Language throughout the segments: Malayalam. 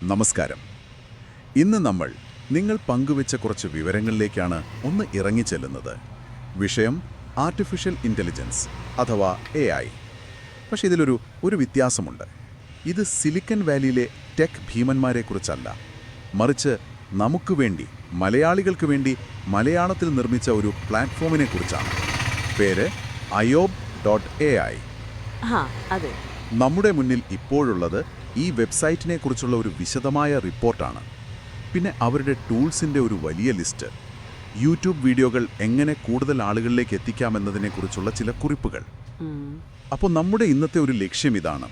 നമസ്കാരം. ഇന്ന് നമ്മൾ നിങ്ങൾ പങ്കുവെച്ച കുറച്ച് വിവരങ്ങളിലേക്കാണ് ഒന്ന് ഇറങ്ങിച്ചെല്ലുന്നത്. വിഷയം ആർട്ടിഫിഷ്യൽ ഇൻ്റലിജൻസ് അഥവാ AI. പക്ഷേ ഇതിലൊരു വ്യത്യാസമുണ്ട്. ഇത് സിലിക്കൺ വാലിയിലെ ടെക് ഭീമന്മാരെക്കുറിച്ചല്ല, മറിച്ച് നമുക്ക് വേണ്ടി, മലയാളികൾക്ക് വേണ്ടി മലയാളത്തിൽ നിർമ്മിച്ച ഒരു പ്ലാറ്റ്ഫോമിനെക്കുറിച്ചാണ്. പേര് ayob.ai. അതെ. നമ്മുടെ മുന്നിൽ ഇപ്പോഴുള്ളത് ഈ വെബ്സൈറ്റിനെക്കുറിച്ചുള്ള ഒരു വിശദമായ റിപ്പോർട്ടാണ്. പിന്നെ അവരുടെ ടൂൾസിൻ്റെ ഒരു വലിയ ലിസ്റ്റ്, യൂട്യൂബ് വീഡിയോകൾ എങ്ങനെ കൂടുതൽ ആളുകളിലേക്ക് എത്തിക്കാമെന്നതിനെക്കുറിച്ചുള്ള ചില കുറിപ്പുകൾ. അപ്പോൾ നമ്മുടെ ഇന്നത്തെ ഒരു ലക്ഷ്യം ഇതാണ്: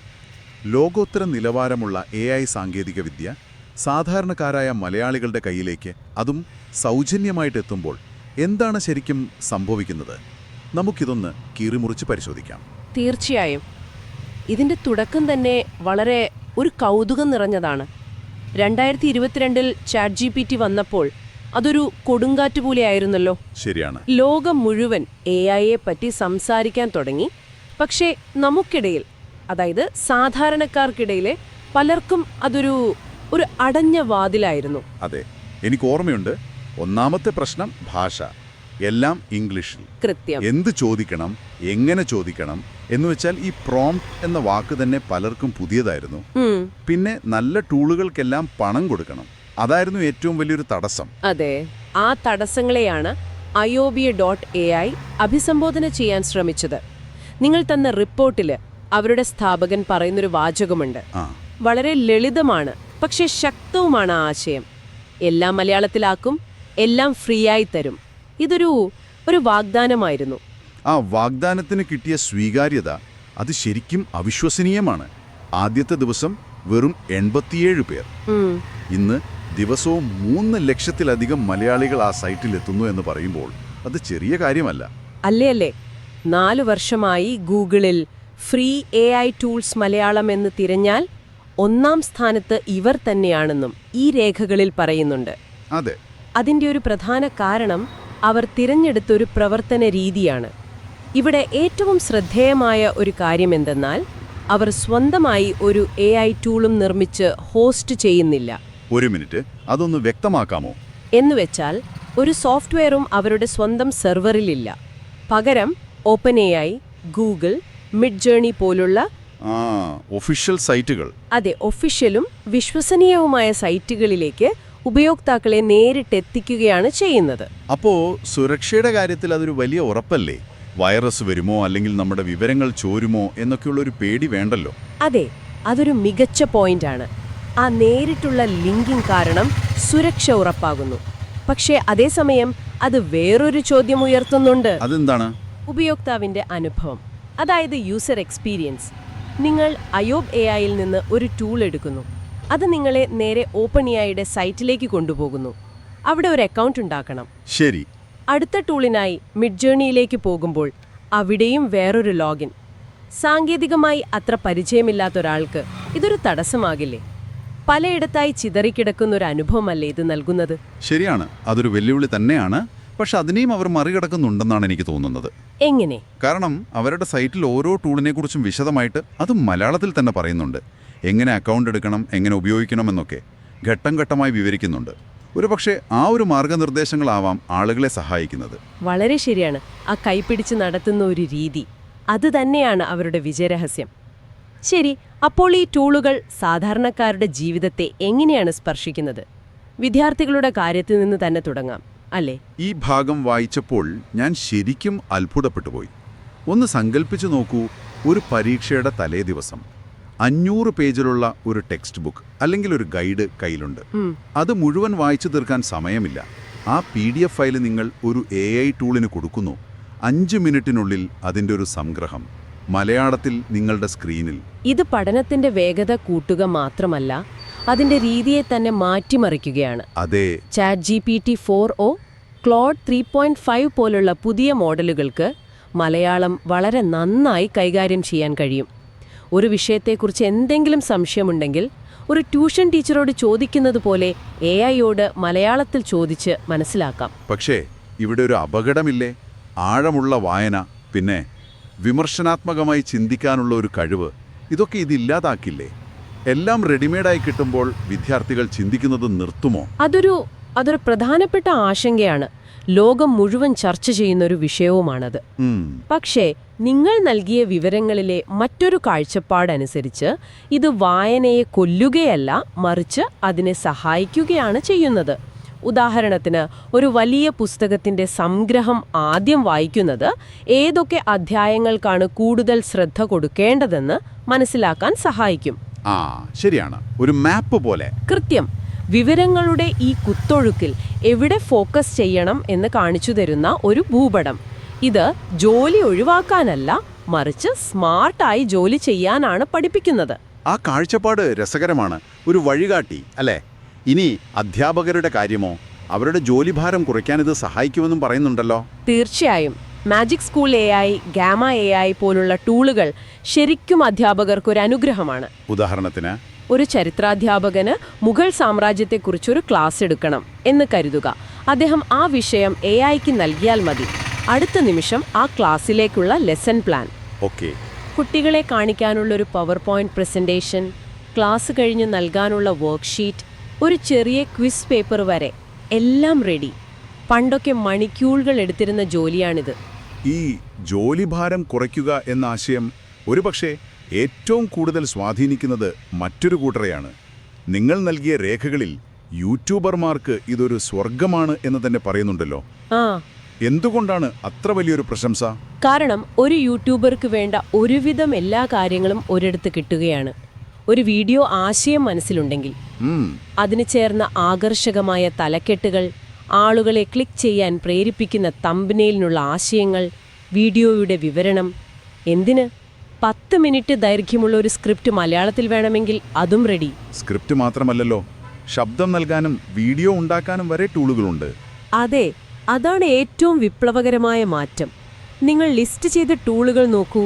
ലോകോത്തര നിലവാരമുള്ള AI സാങ്കേതികവിദ്യ സാധാരണക്കാരായ മലയാളികളുടെ കയ്യിലേക്ക്, അതും സൗജന്യമായിട്ട് എത്തുമ്പോൾ എന്താണ് ശരിക്കും സംഭവിക്കുന്നത്? നമുക്കിതൊന്ന് കീറിമുറിച്ച് പരിശോധിക്കാം. തീർച്ചയായും. ഇതിൻ്റെ തുടക്കം തന്നെ വളരെ ഒരു കൗതുകം നിറഞ്ഞതാണ്. 2022 ChatGPT വന്നപ്പോൾ അതൊരു കൊടുങ്കാറ്റ് പോലെയായിരുന്നല്ലോ. ശരിയാണ്. ലോകം മുഴുവൻ AIയെ പറ്റി സംസാരിക്കാൻ തുടങ്ങി. പക്ഷേ നമുക്കിടയിൽ, അതായത് സാധാരണക്കാർക്കിടയിലെ പലർക്കും അതൊരു അടഞ്ഞ വാതിലായിരുന്നു. അതെ, എനിക്ക് ഓർമ്മയുണ്ട്. ഒന്നാമത്തെ പ്രശ്നം ഭാഷ. എല്ലാം ഇംഗ്ലീഷിൽ. കൃത്യം. എന്ത് ചോദിക്കണം, എങ്ങനെ ചോദിക്കണം എന്നുവെച്ചാൽ ഈ പ്രോംപ്റ്റ് എന്ന വാക്ക് തന്നെ പലർക്കും പുതിയതായിരുന്നു. പിന്നെ നല്ല ടൂളുകൾക്കെല്ലാം പണം കൊടുക്കണം. അതായിരുന്നു ഏറ്റവും വലിയൊരു തടസ്സം. അതെ, ആ തടസ്സങ്ങളെയാണ് ayob.ai അഭിസംബോധന ചെയ്യാൻ ശ്രമിച്ചത്. നിങ്ങൾ തന്ന റിപ്പോർട്ടിൽ അവരുടെ സ്ഥാപകൻ പറയുന്നൊരു വാചകമുണ്ട്. വളരെ ലളിതമാണ്, പക്ഷെ ശക്തവുമാണ് ആ ആശയം. എല്ലാം മലയാളത്തിലാക്കും, എല്ലാം ഫ്രീ ആയി തരും. ഇതൊരു വാഗ്ദാനമായിരുന്നു. ആ വാഗ്ദാനത്തിന് കിട്ടിയ സ്വീകാര്യത അത് ശരിക്കും അവിശ്വസനീയമാണ്. ആദ്യത്തെ ദിവസം വെറും 87 പേർ. ഇന്ന് ദിവസവും 3 ലക്ഷത്തിലധികം മലയാളികൾ ആ സൈറ്റിൽ എത്തുന്നു എന്ന് പറയുമ്പോൾ അത് ചെറിയ കാര്യമല്ല. അല്ലേ. 4 വർഷമായി ഗൂഗിളിൽ ഫ്രീ AI ടൂൾസ് മലയാളം എന്ന് തിരഞ്ഞാൽ 1-ാം സ്ഥാനത്ത് ഇവർ തന്നെയാണെന്നും ഈ രേഖകളിൽ പറയുന്നുണ്ട്. അതെ. അതിൻ്റെ ഒരു പ്രധാന കാരണം അവർ തിരഞ്ഞെടുത്തൊരു പ്രവർത്തന രീതിയാണ്. ഇവിടെ ഏറ്റവും ശ്രദ്ധേയമായ ഒരു കാര്യം എന്തെന്നാൽ, അവർ സ്വന്തമായി ഒരു AI ടൂളും നിർമ്മിച്ച് ഹോസ്റ്റ് ചെയ്യുന്നില്ല. ഒരു മിനിറ്റ്, അതൊന്ന് വ്യക്തമാക്കാമോ? എന്നുവെച്ചാൽ ഒരു സോഫ്റ്റ്വെയറും അവരുടെ സ്വന്തം സെർവറിലില്ല. പകരം OpenAI, ഗൂഗിൾ, മിഡ്ജേണി പോലുള്ള ഒഫീഷ്യൽ സൈറ്റുകൾ, അതെ, ഒഫീഷ്യലും വിശ്വസനീയവുമായ സൈറ്റുകളിലേക്ക് ഉപയോക്താക്കളെ നേരിട്ടെത്തിക്കുകയാണ് ചെയ്യുന്നത്. അപ്പോ സുരക്ഷയുടെ കാര്യത്തിൽ അതൊരു വലിയ ഉറപ്പല്ലേ? വൈറസ് വരുമോ, അല്ലെങ്കിൽ നമ്മുടെ വിവരങ്ങൾ ചോരുമോ എന്നൊക്കെയുള്ളൊരു പേടി വേണ്ടല്ലോ. അതെ, അതൊരു മികച്ച പോയിന്റാണ്. ആ നേരിട്ടുള്ള ലിങ്കിങ് കാരണം സുരക്ഷ ഉറപ്പാകുന്നു. പക്ഷേ അതേസമയം അത് വേറൊരു ചോദ്യം ഉയർത്തുന്നുണ്ട്. അതെന്താണ്? ഉപയോക്താവിന്റെ അനുഭവം, അതായത് യൂസർ എക്സ്പീരിയൻസ്. നിങ്ങൾ ayob.ai-ൽ നിന്ന് ഒരു ടൂൾ എടുക്കുന്നു. അത് നിങ്ങളെ നേരെ OpenAI-യുടെ സൈറ്റിലേക്ക് കൊണ്ടുപോകുന്നു. അവിടെ ഒരു അക്കൗണ്ട് ഉണ്ടാക്കണം. ശരി. അടുത്ത ടൂളിനായി മിഡ്ജേണിയിലേക്ക് പോകുമ്പോൾ അവിടെയും വേറൊരു ലോഗിൻ. സാങ്കേതികമായി അത്ര പരിചയമില്ലാത്ത ഒരാൾക്ക് ഇതൊരു തടസ്സമാകില്ലേ? പലയിടത്തായി ചിതറിക്കിടക്കുന്നൊരു അനുഭവമല്ലേ ഇത് നൽകുന്നത്? ശരിയാണ്, അതൊരു വെല്ലുവിളി തന്നെയാണ്. പക്ഷെ അതിനെയും അവർ മറികടക്കുന്നുണ്ടെന്നാണ് എനിക്ക് തോന്നുന്നത്. എങ്ങനെ? കാരണം അവരുടെ സൈറ്റിൽ ഓരോ ടൂളിനെക്കുറിച്ചും വിശദമായിട്ട്, അതും മലയാളത്തിൽ തന്നെ പറയുന്നുണ്ട്. എങ്ങനെ അക്കൗണ്ട് എടുക്കണം, എങ്ങനെ ഉപയോഗിക്കണമെന്നൊക്കെ ഘട്ടം ഘട്ടമായി വിവരിക്കുന്നുണ്ട്. ഒരുപക്ഷെ ആ ഒരു മാർഗനിർദ്ദേശങ്ങളാവാം ആളുകളെ സഹായിക്കുന്നത്. വളരെ ശരിയാണ്. ആ കൈപിടിച്ച് നടത്തുന്ന ഒരു രീതി, അത് തന്നെയാണ് അവരുടെ വിജയരഹസ്യം. ശരി, അപ്പോൾ ഈ ടൂളുകൾ സാധാരണക്കാരുടെ ജീവിതത്തെ എങ്ങനെയാണ് സ്പർശിക്കുന്നത്? വിദ്യാർത്ഥികളുടെ കാര്യത്തിൽ നിന്ന് തന്നെ തുടങ്ങാം, അല്ലേ? ഈ ഭാഗം വായിച്ചപ്പോൾ ഞാൻ ശരിക്കും അത്ഭുതപ്പെട്ടുപോയി. ഒന്ന് സങ്കല്പിച്ചു നോക്കൂ, ഒരു പരീക്ഷയുടെ തലേ ദിവസം 500 പേജിലുള്ള ഒരു ടെക്സ്റ്റ് ബുക്ക് അല്ലെങ്കിൽ ഒരു ഗൈഡ് കയ്യിലുണ്ട്. അത് മുഴുവൻ വായിച്ചു തീർക്കാൻ സമയമില്ല. ആ PDF ഫയൽ നിങ്ങൾ ഒരു AI ടൂളിന് കൊടുക്കുന്നു. 5 മിനിറ്റിനുള്ളിൽ അതിൻ്റെ ഒരു സംഗ്രഹം മലയാളത്തിൽ നിങ്ങളുടെ സ്ക്രീനിൽ. ഇത് പഠനത്തിന്റെ വേഗത കൂട്ടുക മാത്രമല്ല, അതിന്റെ രീതിയെ തന്നെ മാറ്റിമറിക്കുകയാണ്. അതെ. ChatGPT 4o, Claude 3.5 പോലുള്ള പുതിയ മോഡലുകൾക്ക് മലയാളം വളരെ നന്നായി കൈകാര്യം ചെയ്യാൻ കഴിയും. ഒരു വിഷയത്തെക്കുറിച്ച് എന്തെങ്കിലും സംശയമുണ്ടെങ്കിൽ ഒരു ട്യൂഷൻ ടീച്ചറോട് ചോദിക്കുന്നത് പോലെ AI-യോട് മലയാളത്തിൽ ചോദിച്ച് മനസ്സിലാക്കാം. പക്ഷേ ഇവിടെ ഒരു അപകടമില്ലേ? ആഴമുള്ള വായന, പിന്നെ വിമർശനാത്മകമായി ചിന്തിക്കാനുള്ള ഒരു കഴിവ്, ഇതൊക്കെ ഇതില്ലാതാക്കില്ലേ? എല്ലാം റെഡിമെയ്ഡായി കിട്ടുമ്പോൾ വിദ്യാർത്ഥികൾ ചിന്തിക്കുന്നത് നിർത്തുമോ? അതൊരു പ്രധാനപ്പെട്ട ആശങ്കയാണ്. ലോകം മുഴുവൻ ചർച്ച ചെയ്യുന്ന ഒരു വിഷയവുമാണത്. പക്ഷേ നിങ്ങൾ നൽകിയ വിവരങ്ങളിലെ മറ്റൊരു കാഴ്ചപ്പാടനുസരിച്ച് ഇത് വായനയെ കൊല്ലുകയല്ല, മറിച്ച് അതിനെ സഹായിക്കുകയാണ് ചെയ്യുന്നത്. ഉദാഹരണത്തിന്, ഒരു വലിയ പുസ്തകത്തിന്റെ സംഗ്രഹം ആദ്യം വായിക്കുന്നത് ഏതൊക്കെ അധ്യായങ്ങൾക്കാണ് കൂടുതൽ ശ്രദ്ധ കൊടുക്കേണ്ടതെന്ന് മനസ്സിലാക്കാൻ സഹായിക്കും. ശരിയാണ്, ഒരു മാപ്പ് പോലെ. കൃത്യം. വിവരങ്ങളുടെ ഈ കുത്തൊഴുക്കിൽ എവിടെ ഫോക്കസ് ചെയ്യണം എന്ന് കാണിച്ചു തരുന്ന ഒരു ഭൂപടം. ഇത് ജോലി ഒഴിവാക്കാനല്ല, മറിച്ച് സ്മാർട്ടായി ജോലി ചെയ്യാനാണ് പഠിപ്പിക്കുന്നത്. ആ കാഴ്ചപ്പാട് രസകരമാണ്. ഒരു വഴികാട്ടി അല്ലേ? ഇനി അധ്യാപകരുടെ കാര്യമോ? അവരുടെ ജോലിഭാരം കുറയ്ക്കാനിത് സഹായിക്കുമെന്നും പറയുന്നുണ്ടല്ലോ. തീർച്ചയായും. Magic school AI, gamma AI പോലുള്ള ടൂളുകൾ ശരിക്കും അധ്യാപകർക്കൊരു അനുഗ്രഹമാണ്. ഉദാഹരണത്തിന്, ഒരു ചരിത്രാധ്യാപകന് മുഗൾ സാമ്രാജ്യത്തെക്കുറിച്ചൊരു ക്ലാസ് എടുക്കണം എന്ന് കരുതുക. അദ്ദേഹം ആ വിഷയം AIക്ക് നൽകിയാൽ മതി. അടുത്ത നിമിഷം ആ ക്ലാസ്സിലേക്കുള്ള ലെസൺ പ്ലാൻ. കുട്ടികളെ കാണിക്കാനുള്ളൊരു പവർ പോയിന്റ് പ്രസന്റേഷൻ, ക്ലാസ് കഴിഞ്ഞ് നൽകാനുള്ള വർക്ക്ഷീറ്റ്, ഒരു ചെറിയ ക്വിസ് പേപ്പർ വരെ എല്ലാം റെഡി. പണ്ടൊക്കെ മണിക്കൂറുകൾ എടുത്തിരുന്ന ജോലിയാണിത്. ഈ ജോലിഭാരം കുറയ്ക്കുക എന്ന ആശയം ഒരുപക്ഷെ ഏറ്റവും കൂടുതൽ സ്വാധീനിക്കുന്നത് മറ്റൊരു കൂട്ടരെയാണ്. നിങ്ങൾ നൽകിയ രേഖകളിൽ യൂട്യൂബർമാർക്ക് ഇതൊരു സ്വർഗമാണ് എന്ന് തന്നെ പറയുന്നുണ്ടല്ലോ. എന്തുകൊണ്ടാണ് അത്ര വലിയൊരു പ്രശംസ? കാരണം ഒരു യൂട്യൂബർക്ക് വേണ്ട ഒരുവിധം എല്ലാ കാര്യങ്ങളും ഒരിടത്ത് കിട്ടുകയാണ്. ഒരു വീഡിയോ ആശയം മനസ്സിലുണ്ടെങ്കിൽ അതിന് ചേർന്ന ആകർഷകമായ തലക്കെട്ടുകൾ, ആളുകളെ ക്ലിക്ക് ചെയ്യാൻ പ്രേരിപ്പിക്കുന്ന തംബ്നെയിലിനുള്ള ആശയങ്ങൾ, വീഡിയോയുടെ വിവരണം. എന്തിന് 10 മിനിറ്റ് ദൈർഘ്യമുള്ള ഒരു സ്ക്രിപ്റ്റ് മലയാളത്തിൽ വേണമെങ്കിൽ അതും റെഡി. സ്ക്രിപ്റ്റ് മാത്രമല്ലല്ലോ, ശബ്ദം നൽകാനും വീഡിയോ ഉണ്ടാക്കാനും വരെ ടൂളുകളുണ്ട്. അതെ, അതാണ് ഏറ്റവും വിപ്ലവകരമായ മാറ്റം. നിങ്ങൾ ലിസ്റ്റ് ചെയ്ത ടൂളുകൾ നോക്കൂ.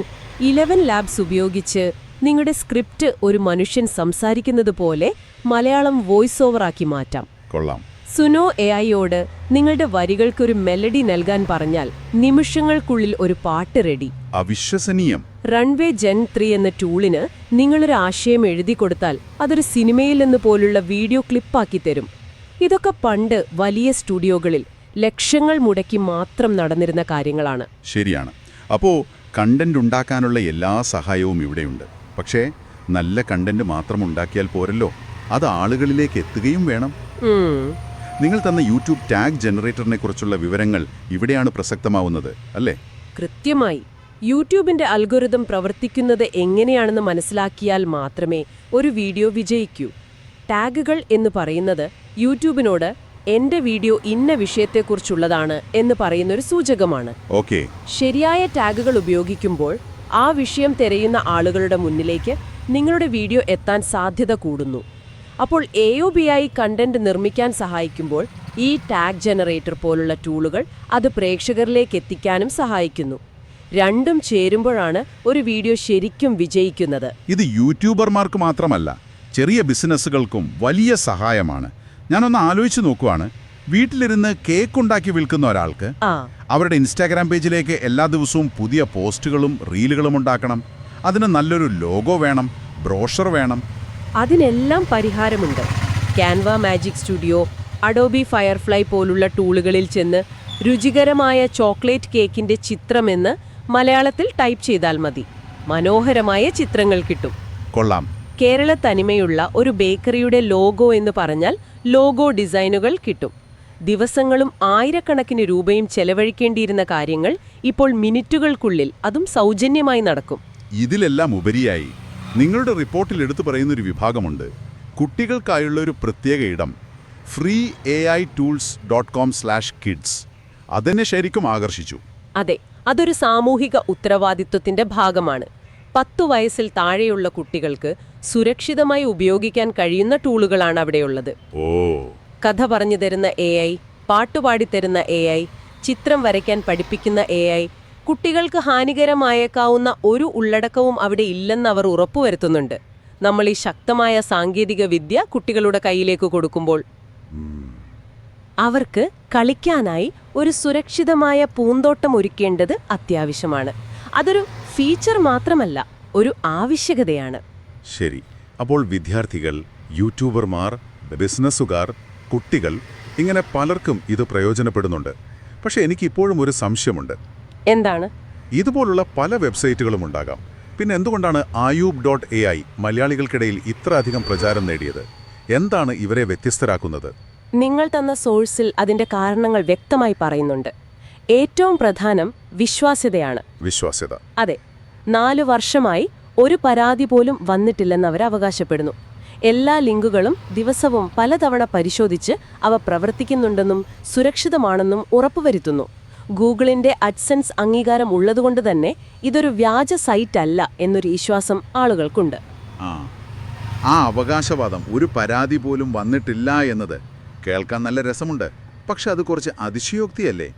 11 ലാബ്സ് ഉപയോഗിച്ച് നിങ്ങളുടെ സ്ക്രിപ്റ്റ് ഒരു മനുഷ്യൻ സംസാരിക്കുന്നത് പോലെ മലയാളം വോയിസ് ഓവറാക്കി മാറ്റാം. കൊള്ളാം. സുനോ AIയോട് നിങ്ങളുടെ വരികൾക്കൊരു മെലഡി നൽകാൻ പറഞ്ഞാൽ നിമിഷങ്ങൾക്കുള്ളിൽ ഒരു പാട്ട് റെഡി. അവിശ്വസനീയം. റൺവേ ജെൻ 3 എന്ന ടൂളിന് നിങ്ങളൊരു ആശയം എഴുതി കൊടുത്താൽ അതൊരു സിനിമയിൽ നിന്ന് പോലുള്ള വീഡിയോ ക്ലിപ്പാക്കി തരും. ഇതൊക്കെ പണ്ട് വലിയ സ്റ്റുഡിയോകളിൽ ലക്ഷങ്ങൾ മുടക്കി മാത്രം നടന്നിരുന്ന കാര്യങ്ങളാണ്. ശരിയാണ്. അപ്പോൾ കണ്ടന്റ് ഉണ്ടാക്കാനുള്ള എല്ലാ സഹായവും ഇവിടെയുണ്ട്. പക്ഷേ നല്ല കണ്ടന്റ് മാത്രം ഉണ്ടാക്കിയാൽ പോരല്ലോ, അത് ആളുകളിലേക്ക് എത്തുകയും വേണം. നിങ്ങൾ തന്ന യൂട്യൂബ് ടാഗ് ജനറേറ്ററിനെ കുറിച്ചുള്ള വിവരങ്ങൾ ഇവിടെയാണ് പ്രസക്തമാവുന്നത്, അല്ലേ? കൃത്യമായി. യൂട്യൂബിന്റെ അൽഗോരിതം പ്രവർത്തിക്കുന്നത് എങ്ങനെയാണെന്ന് മനസ്സിലാക്കിയാൽ മാത്രമേ ഒരു വീഡിയോ വിജയിക്കൂ. ടാഗുകൾ എന്ന് പറയുന്നത് യൂട്യൂബിനോട് എന്റെ വീഡിയോ ഇന്ന വിഷയത്തെക്കുറിച്ചുള്ളതാണ് എന്ന് പറയുന്നൊരു സൂചകമാണ്. ശരിയായ ടാഗുകൾ ഉപയോഗിക്കുമ്പോൾ ആ വിഷയം തിരയുന്ന ആളുകളുടെ മുന്നിലേക്ക് നിങ്ങളുടെ വീഡിയോ എത്താൻ സാധ്യത കൂടുന്നു. അപ്പോൾ AOBI കണ്ടന്റ് നിർമ്മിക്കാൻ സഹായിക്കുമ്പോൾ ഈ ടാഗ് ജനറേറ്റർ പോലുള്ള ടൂളുകൾ അത് പ്രേക്ഷകരിലേക്ക് എത്തിക്കാനും സഹായിക്കുന്നു. രണ്ടും ചേരുമ്പോഴാണ് ഒരു വീഡിയോ ശരിക്കും വിജയിക്കുന്നത്. ഇത് യൂട്യൂബർമാർക്ക് മാത്രമല്ല, ചെറിയ ബിസിനസ്സുകൾക്കും വലിയ സഹായമാണ്. ഞാനൊന്ന് ആലോചിച്ച് നോക്കുവാണ്. വീട്ടിലിരുന്ന് കേക്ക് ഉണ്ടാക്കി വിൽക്കുന്ന ഒരാൾക്ക് അവരുടെ ഇൻസ്റ്റാഗ്രാം പേജിലേക്ക് എല്ലാ ദിവസവും പുതിയ പോസ്റ്റുകളും റീലുകളും ഉണ്ടാക്കണം. അതിന് നല്ലൊരു ലോഗോ വേണം, ബ്രോഷർ വേണം. അതിനെല്ലാം പരിഹാരമുണ്ട്. Canva magic studio, Adobe firefly പോലുള്ള ടൂളുകളിൽ ചെന്ന് രുചികരമായ ചോക്ലേറ്റ് കേക്കിന്റെ ചിത്രമെന്ന് മലയാളത്തിൽ ടൈപ്പ് ചെയ്താൽ മതി. മനോഹരമായ ചിത്രങ്ങൾ കിട്ടും. കൊള്ളാം. കേരള തനിമയുള്ള ഒരു ബേക്കറിയുടെ ലോഗോ എന്ന് പറഞ്ഞാൽ ലോഗോ ഡിസൈനുകൾ കിട്ടും. ദിവസങ്ങളും ആയിരക്കണക്കിന് രൂപയും ചെലവഴിക്കേണ്ടിയിരുന്ന കാര്യങ്ങൾ ഇപ്പോൾ മിനിറ്റുകൾക്കുള്ളിൽ, അതും സൗജന്യമായി നടക്കും. ഇതിലെല്ലാം ഉപരിയായി നിങ്ങളുടെ റിപ്പോർട്ടിൽ എടുത്തു പറയുന്നൊരു വിഭാഗമുണ്ട്. കുട്ടികൾക്കായുള്ള ഒരു പ്രത്യേക ഇടം, freeaitools.com/kids. അതെന്നെ ശരിക്കും ആകർഷിച്ചു. അതെ, അതൊരു സാമൂഹിക ഉത്തരവാദിത്വത്തിന്റെ ഭാഗമാണ്. 10 വയസ്സിൽ താഴെയുള്ള കുട്ടികൾക്ക് സുരക്ഷിതമായി ഉപയോഗിക്കാൻ കഴിയുന്ന ടൂളുകളാണ് അവിടെയുള്ളത്. കഥ പറഞ്ഞു തരുന്ന AI, പാട്ടുപാടി തരുന്ന AI, ചിത്രം വരയ്ക്കാൻ പഠിപ്പിക്കുന്ന AI. കുട്ടികൾക്ക് ഹാനികരമായേക്കാവുന്ന ഒരു ഉള്ളടക്കവും അവിടെ ഇല്ലെന്ന് അവർ ഉറപ്പുവരുത്തുന്നുണ്ട്. നമ്മൾ ഈ ശക്തമായ സാങ്കേതിക വിദ്യ കുട്ടികളുടെ കയ്യിലേക്ക് കൊടുക്കുമ്പോൾ അവർക്ക് കളിക്കാനായി ഒരു സുരക്ഷിതമായ പൂന്തോട്ടം ഒരുക്കേണ്ടത് അത്യാവശ്യമാണ്. അതൊരു ഫീച്ചർ മാത്രമല്ല, ഒരു ആവശ്യകതയാണ്. ശരി. അപ്പോൾ വിദ്യാർത്ഥികൾ, യൂട്യൂബർമാർ, ബിസിനസ്സുകാർ, കുട്ടികൾ ഇങ്ങനെ പലർക്കും ഇത് പ്രയോജനപ്പെടുന്നുണ്ട്. പക്ഷേ എനിക്കിപ്പോഴും ഒരു സംശയമുണ്ട്. എന്താണ്? ഇതുപോലുള്ള പല വെബ്സൈറ്റുകളും ഉണ്ടാകാം. പിന്നെ എന്തുകൊണ്ടാണ് ayub.ai മലയാളികൾക്കിടയിൽ ഇത്ര അധികം പ്രചാരം നേടിയത്? എന്താണ് ഇവരെ വ്യത്യസ്തരാക്കുന്നത്? നിങ്ങൾ തന്ന സോഴ്സിൽ അതിന്റെ കാരണങ്ങൾ വ്യക്തമായി പറയുന്നുണ്ട്. ഏറ്റവും പ്രധാനം വിശ്വാസ്യതയാണ്. വിശ്വാസ്യത. അതെ, 4 വർഷമായി ഒരു പരാതി പോലും വന്നിട്ടില്ലെന്ന് അവർ അവകാശപ്പെടുന്നു. എല്ലാ ലിങ്കുകളും ദിവസവും പലതവണ പരിശോധിച്ച് അവ പ്രവർത്തിക്കുന്നുണ്ടെന്നും സുരക്ഷിതമാണെന്നും ഉറപ്പുവരുത്തുന്നു. ഗൂഗിളിന്റെ അഡ്സെൻസ് അംഗീകാരം ഉള്ളതുകൊണ്ട് തന്നെ ഇതൊരു വ്യാജ സൈറ്റ് അല്ല എന്നൊരു വിശ്വാസം ആളുകൾക്കുണ്ട്. ആ അവകാശവാദം, ഒരു പരാതി പോലും വന്നിട്ടില്ല എന്നത് കേൾക്കാൻ നല്ല രസമുണ്ട്. പക്ഷെ അത് കുറച്ച് അതിശയോക്തിയല്ലേ?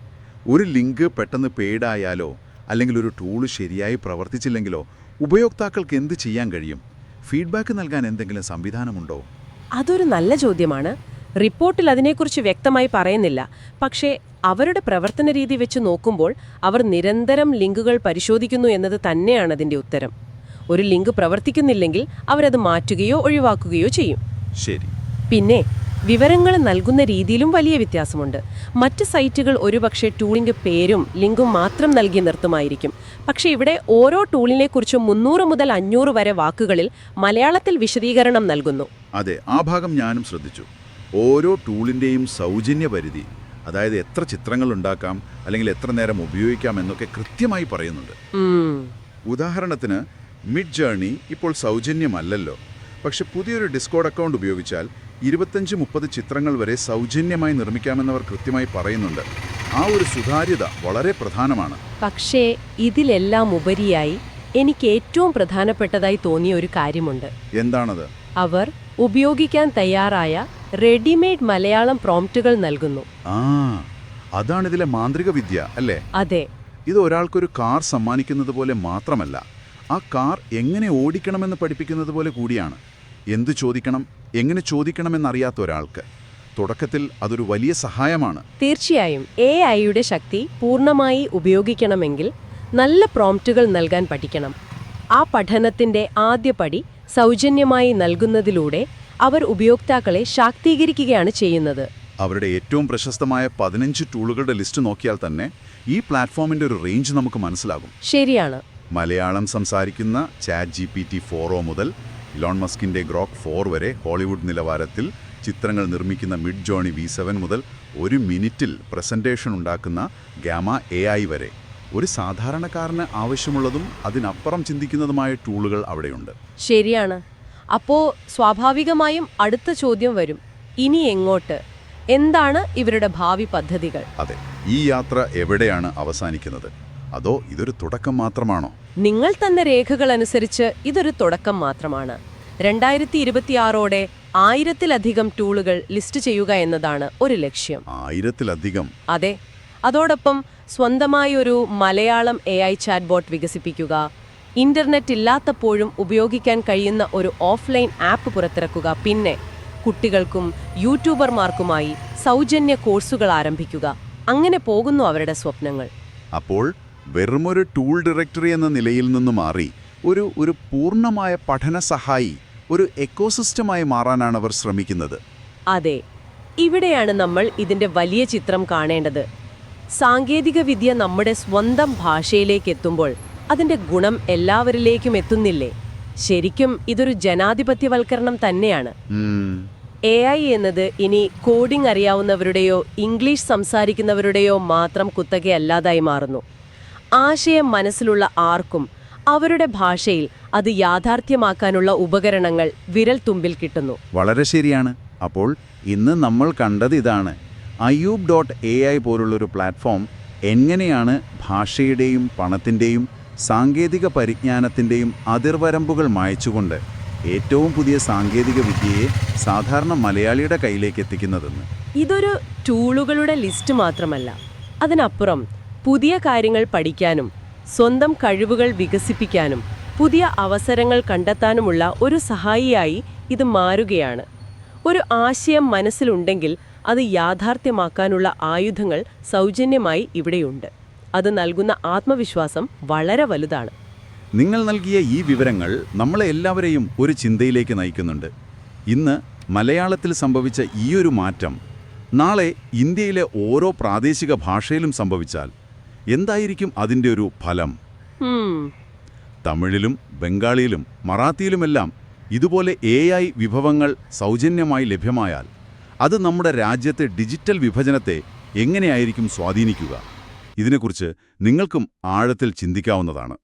ഒരു ലിങ്ക് പെട്ടെന്ന് പെയ്ഡായാലോ അല്ലെങ്കിൽ ഒരു ടൂള് ശരിയായി പ്രവർത്തിച്ചില്ലെങ്കിലോ ഉപയോക്താക്കൾക്ക് എന്ത് ചെയ്യാൻ കഴിയും? ഫീഡ്ബാക്ക് നൽകാൻ എന്തെങ്കിലും സംവിധാനമുണ്ടോ? അതൊരു നല്ല ചോദ്യമാണ്. റിപ്പോർട്ടിൽ അതിനെക്കുറിച്ച് വ്യക്തമായി പറയുന്നില്ല. പക്ഷേ അവരുടെ പ്രവർത്തന രീതി വെച്ച് നോക്കുമ്പോൾ അവർ നിരന്തരം ലിങ്കുകൾ പരിശോധിക്കുന്നു എന്നത് തന്നെയാണ് അതിന്റെ ഉത്തരം. ഒരു ലിങ്ക് പ്രവർത്തിക്കുന്നില്ലെങ്കിൽ അവരത് മാറ്റുകയോ ഒഴിവാക്കുകയോ ചെയ്യും. ശരി. പിന്നെ വിവരങ്ങൾ നൽകുന്ന രീതിയിലും വലിയ വ്യത്യാസമുണ്ട്. മറ്റ് സൈറ്റുകൾ ഒരുപക്ഷെ ടൂളിന്റെ പേരും ലിങ്കും മാത്രം നൽകി നിർത്തുമായിരിക്കും. പക്ഷേ ഇവിടെ ഓരോ ടൂളിനെക്കുറിച്ചും 300 മുതൽ 500 വരെ വാക്കുകളിൽ മലയാളത്തിൽ വിശദീകരണം നൽകുന്നു. അതെ, ആ ഭാഗം ഞാനും ശ്രദ്ധിച്ചു. ഓരോ ടൂളിൻ്റെയും സൗജന്യ പരിധി, അതായത് എത്ര ചിത്രങ്ങൾ ഉണ്ടാക്കാം അല്ലെങ്കിൽ എത്ര നേരം ഉപയോഗിക്കാം എന്നൊക്കെ കൃത്യമായി പറയുന്നുണ്ട്. ഉദാഹരണത്തിന് മിഡ് ജേർണി ഇപ്പോൾ സൗജന്യമല്ലല്ലോ. പക്ഷെ പുതിയൊരു ഡിസ്കോഡ് അക്കൗണ്ട് ഉപയോഗിച്ചാൽ 25-30 ചിത്രങ്ങൾ വരെ സൗജന്യമായി നിർമ്മിക്കാമെന്നവർ കൃത്യമായി പറയുന്നുണ്ട്. ആ ഒരു സുതാര്യത വളരെ പ്രധാനമാണ്. പക്ഷേ ഇതിലെല്ലാം ഉപരിയായി എനിക്ക് ഏറ്റവും പ്രധാനപ്പെട്ടതായി തോന്നിയ ഒരു കാര്യമുണ്ട്. എന്താണത്? അവർ ഉപയോഗിക്കാൻ തയ്യാറായ റെഡിമെയ്ഡ് മലയാളം പ്രോംപ്റ്റുകൾ നൽകുന്നു. അതാണിതിലെ മാന്ത്രിക വിദ്യ അല്ലേ? അതെ. ഇത് ഒരാൾക്കൊരു കാർ സമ്മാനിക്കുന്നത് പോലെ മാത്രമല്ല, ആ കാർ എങ്ങനെ ഓടിക്കണമെന്ന് പഠിപ്പിക്കുന്നത് പോലെ കൂടിയാണ്. എന്തു ചോദിക്കണം, എങ്ങനെ ചോദിക്കണമെന്നറിയാത്ത ഒരാൾക്ക് തുടക്കത്തിൽ അതൊരു വലിയ സഹായമാണ്. തീർച്ചയായും AI-യുടെ ശക്തി പൂർണ്ണമായി ഉപയോഗിക്കണമെങ്കിൽ നല്ല പ്രോംപ്റ്റുകൾ നൽകാൻ പഠിക്കണം. ആ പഠനത്തിന്റെ ആദ്യപടി സൗജന്യമായി നൽകുന്നതിലൂടെ അവർ ഉപയോക്താക്കളെ ശാക്തീകരിക്കുകയാണ് ചെയ്യുന്നത്. അവരുടെ ഏറ്റവും പ്രശസ്തമായ 15 ടൂളുകളുടെ ലിസ്റ്റ് നോക്കിയാൽ തന്നെ ഈ പ്ലാറ്റ്ഫോമിന്റെ ഒരു റേഞ്ച് നമുക്ക് മനസ്സിലാകും. ശരിയാണ്. മലയാളം സംസാരിക്കുന്ന ChatGPT-4o മുതൽ ഇലോൺ മസ്കിന്റെ ഗ്രോക്ക് 4 വരെ ഹോളിവുഡ് നിലവാരത്തിൽ ചിത്രങ്ങൾ നിർമ്മിക്കുന്ന മിഡ് ജേർണി V7 മുതൽ 1 മിനിറ്റിൽ പ്രസന്റേഷൻ ഉണ്ടാക്കുന്ന ഗാമ AI വരെ ഒരു സാധാരണക്കാരന് ആവശ്യമുള്ളതും അതിനപ്പുറം ചിന്തിക്കുന്നതുമായ ടൂളുകൾ അവിടെയുണ്ട്. ശരിയാണ്. അപ്പോ സ്വാഭാവികമായും അടുത്ത ചോദ്യം വരും, ഇനി എങ്ങോട്ട്? എന്താണ് ഇവരുടെ ഭാവി പദ്ധതികൾ? അതെ, ഈ യാത്ര എവിടെയാണ് അവസാനിക്കുന്നത്? അതോ ഇതൊരു തുടക്കം മാത്രമാണോ? നിങ്ങൾ തന്ന രേഖകൾ അനുസരിച്ച് ഇതൊരു തുടക്കം മാത്രമാണ്. 2026ഓടെ 1000-ലധികം ടൂളുകൾ ലിസ്റ്റ് ചെയ്യുക എന്നതാണ് ഒരു ലക്ഷ്യം. 1000-ലധികം? അതെ. അതോടൊപ്പം സ്വന്തമായി ഒരു മലയാളം AI ചാറ്റ്ബോട്ട് വികസിപ്പിക്കുക, ഇന്റർനെറ്റ് ഇല്ലാത്തപ്പോഴും ഉപയോഗിക്കാൻ കഴിയുന്ന ഒരു ഓഫ്ലൈൻ ആപ്പ് പുറത്തിറക്കുക, പിന്നെ കുട്ടികൾക്കും യൂട്യൂബർമാർക്കുമായി സൗജന്യ കോഴ്സുകൾ ആരംഭിക്കുക. അങ്ങനെ പോകുന്നു അവരുടെ സ്വപ്നങ്ങൾ. അപ്പോൾ വെറുമൊരു ടൂൾ ഡയറക്ടറി എന്ന നിലയിൽ നിന്ന് മാറി ഒരു പൂർണ്ണമായ പഠന സഹായി, ഒരു എക്കോസിസ്റ്റമായി മാറാനാണ് അവർ ശ്രമിക്കുന്നത്. അതെ, ഇവിടെയാണ് നമ്മൾ ഇതിന്റെ വലിയ ചിത്രം കാണേണ്ടത്. സാങ്കേതികവിദ്യ നമ്മുടെ സ്വന്തം ഭാഷയിലേക്ക് എത്തുമ്പോൾ അതിന്റെ ഗുണം എല്ലാവരിലേക്കും എത്തുന്നില്ലേ? ശരിക്കും ഇതൊരു ജനാധിപത്യവൽക്കരണം തന്നെയാണ്. AI എന്നത് ഇനി കോഡിംഗ് അറിയാവുന്നവരുടെയോ ഇംഗ്ലീഷ് സംസാരിക്കുന്നവരുടെയോ മാത്രം കുത്തകയല്ലാതായി മാറുന്നു. ആശയം മനസ്സിലുള്ള ആർക്കും അവരുടെ ഭാഷയിൽ അത് യാഥാർത്ഥ്യമാക്കാനുള്ള ഉപകരണങ്ങൾ വിരൽ തുമ്പിൽ കിട്ടുന്നു. വളരെ ശരിയാണ്. അപ്പോൾ ഇന്ന് നമ്മൾ കണ്ടത് ഇതാണ്. ayub.ai പോലുള്ളൊരു പ്ലാറ്റ്ഫോം എങ്ങനെയാണ് ഭാഷയുടെയും പണത്തിൻ്റെയും സാങ്കേതിക പരിജ്ഞാനത്തിൻ്റെയും അതിർവരമ്പുകൾ മായ്ച്ചുകൊണ്ട് ഏറ്റവും പുതിയ സാങ്കേതിക വിദ്യയെ സാധാരണ മലയാളിയുടെ കയ്യിലേക്ക് എത്തിക്കുന്നതെന്ന്. ഇതൊരു ടൂളുകളുടെ ലിസ്റ്റ് മാത്രമല്ല. അതിനപ്പുറം പുതിയ കാര്യങ്ങൾ പഠിക്കാനും സ്വന്തം കഴിവുകൾ വികസിപ്പിക്കാനും പുതിയ അവസരങ്ങൾ കണ്ടെത്താനുമുള്ള ഒരു സഹായിയായി ഇത് മാറുകയാണ്. ഒരു ആശയം മനസ്സിലുണ്ടെങ്കിൽ അത് യാഥാർത്ഥ്യമാക്കാനുള്ള ആയുധങ്ങൾ സൗജന്യമായി ഇവിടെയുണ്ട്. അത് നൽകുന്ന ആത്മവിശ്വാസം വളരെ വലുതാണ്. നിങ്ങൾ നൽകിയ ഈ വിവരങ്ങൾ നമ്മളെ എല്ലാവരെയും ഒരു ചിന്തയിലേക്ക് നയിക്കുന്നുണ്ട്. ഇന്ന് മലയാളത്തിൽ സംഭവിച്ച ഈയൊരു മാറ്റം നാളെ ഇന്ത്യയിലെ ഓരോ പ്രാദേശിക ഭാഷയിലും സംഭവിച്ചാൽ എന്തായിരിക്കും അതിൻ്റെ ഒരു ഫലം? തമിഴിലും ബംഗാളിയിലും മറാത്തിയിലുമെല്ലാം ഇതുപോലെ AI വിഭവങ്ങൾ സൗജന്യമായി ലഭ്യമായാൽ അത് നമ്മുടെ രാജ്യത്തെ ഡിജിറ്റൽ വിഭജനത്തെ എങ്ങനെയായിരിക്കും സ്വാധീനിക്കുക? ഇതിനെക്കുറിച്ച് നിങ്ങൾക്കും ആഴത്തിൽ ചിന്തിക്കാവുന്നതാണ്.